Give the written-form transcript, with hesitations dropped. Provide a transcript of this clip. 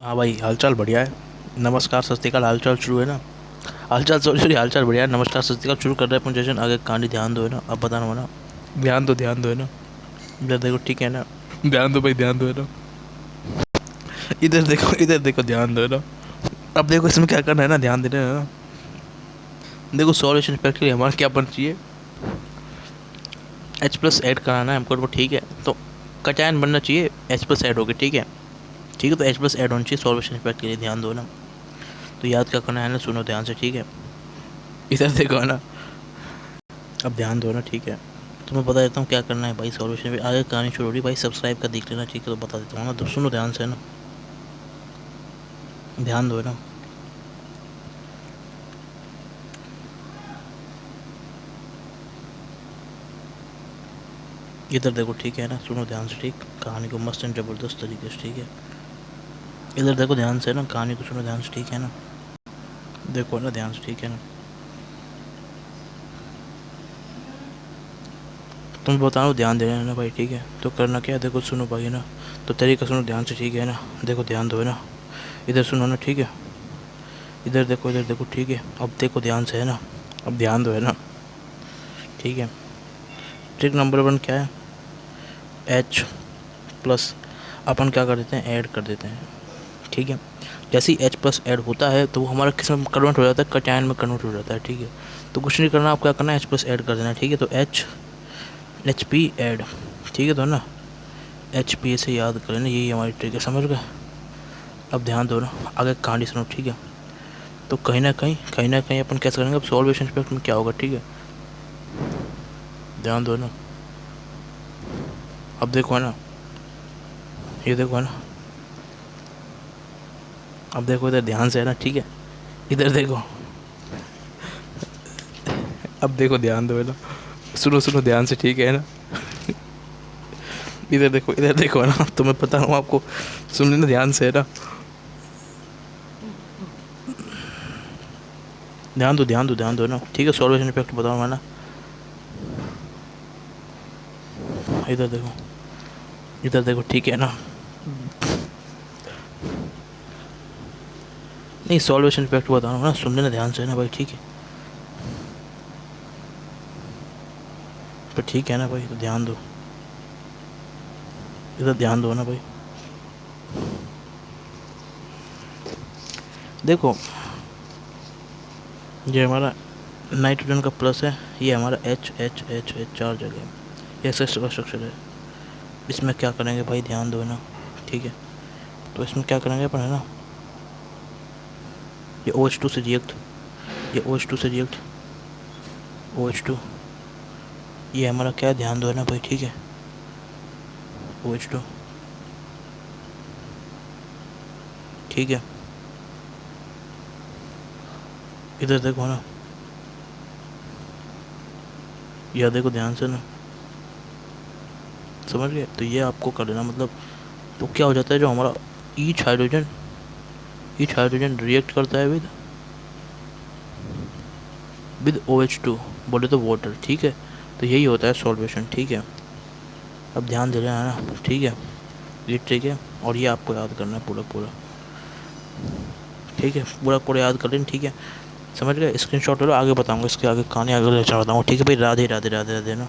हाँ भाई, हालचाल बढ़िया है। नमस्कार सत श्री अकाल, हालचाल शुरू है ना। हालचाल सॉरी सॉरी, हालचाल बढ़िया है। नमस्कार सत श्री अकाल शुरू कर रहे हैं अपन जैसे आगे कहानी। ध्यान दो है ना, अब बताना ना। ध्यान दो है ना। इधर देखो, ठीक है ना। ध्यान दो भाई, ध्यान दो है ना। इधर देखो, ध्यान दो है ना। अब देखो इसमें क्या करना है ना, ध्यान देना है ना। देखो सॉल्यूशन इफेक्ट के लिए हमारा क्या बनना चाहिए। एच प्लस ऐड कराना है हमको वो, ठीक है। तो कटायन बनना चाहिए, एच प्लस ऐड होगी, ठीक है। ठीक है, तो एच प्लस ऐड होना चाहिए सॉल्यूशन इफेक्ट के लिए, ध्यान दो ना। तो याद क्या करना है ना, सुनो ध्यान से, ठीक है। इधर देखो ना। अब ध्यान दो ना, ठीक है। तो मैं बता देता हूँ क्या करना है भाई। सॉल्यूशन पे आगे कहानी शुरू हो रही भाई, सब्सक्राइब का देख लेना, ठीक है। तो बता देता हूँ ना, तो सुनो ध्यान से ना। ध्यान दो ना। इधर देखो, ठीक है ना, सुनो ध्यान से, ठीक। कहानी को मस्त एंड ज़बरदस्त तरीके से, ठीक है। इधर देखो ध्यान से ना, कहानी को सुनो ध्यान से, ठीक है ना। देखो ना ध्यान से, ठीक है ना। तुम बताओ, ध्यान दे रहे हैं ना भाई, ठीक है। तो करना क्या है, देखो सुनो भाई ना। तो तरीका सुनो ध्यान से, ठीक है ना। देखो ध्यान दो है ना। इधर सुनो ना, ठीक है। इधर देखो, ठीक है। अब देखो ध्यान से है ना। अब ध्यान दो है ना, ठीक है। ट्रिक नंबर 1 क्या है। एच प्लस अपन क्या कर देते हैं, ऐड कर देते हैं, ठीक है। जैसे ही एच प्लस ऐड होता है तो वो हमारा किस में कन्वर्ट हो जाता है, कटायन में कन्वर्ट हो जाता है, ठीक है। तो कुछ नहीं करना, आप क्या करना है, एच प्लस ऐड कर देना, ठीक है। तो एच पी ऐड, ठीक है। तो ना एच पी से याद कर लेना, यही हमारी ट्रिक है, समझ गए। अब ध्यान दो ना, आगे कहानी सुनो, ठीक है। तो कहीं ना कहीं अपन कैसे करेंगे, अब सॉल्वेशन एस्पेक्ट में क्या होगा, ठीक है। ध्यान दो ना। अब देखो है ना, ये देखो है ना। अब देखो इधर ध्यान से है ना, ठीक है। इधर देखो। अब देखो ध्यान दो है ना। सुनो सुनो ध्यान से, ठीक है ना। इधर देखो है ना, तो मैं बता रहा हूँ आपको, सुन लेना ध्यान से है ना। ध्यान दो ना, ठीक है। सॉल्वेशन इफेक्ट बताऊँ मैं ना। इधर देखो, ठीक है ना। नहीं, सॉल्वेशन इफेक्ट बता रहा हूँ ना, सुन लेना ध्यान से है ना भाई, ठीक है। तो ठीक है ना भाई, तो ध्यान दो। इधर ध्यान दो ना भाई। देखो, ये हमारा नाइट्रोजन का प्लस है, ये हमारा एच एच एच एच 4 जगह है, ये ऐसा स्ट्रक्चर है। इसमें क्या करेंगे भाई, ध्यान दो ना, ठीक है। तो इसमें क्या करेंगे अपन है ना, ये OH2 से रिएक्ट, ये OH2 से रिएक्ट, OH2, ये हमारा क्या, ध्यान दो है ना भाई, ठीक है। OH2, ठीक है। इधर देखो ना, यह देखो ध्यान से ना, समझ गए। तो ये आपको कर लेना, मतलब तो क्या हो जाता है, जो हमारा ईच हाइड्रोजन रिएक्ट करता है विद OH2, बोले तो वाटर, ठीक है। तो यही होता है सॉल्वेशन, ठीक है। अब ध्यान दे रहे हैं ना, ठीक है। ये ठीक है, और ये आपको याद करना है पूरा पूरा, ठीक है। पूरा पूरा याद कर लेना, ठीक है। समझ गए, स्क्रीनशॉट ले लो, आगे बताऊंगा इसके आगे कहानी, आगे लेक्चर बताऊंगा, ठीक है भाई। राधे राधे राधे राधे ना।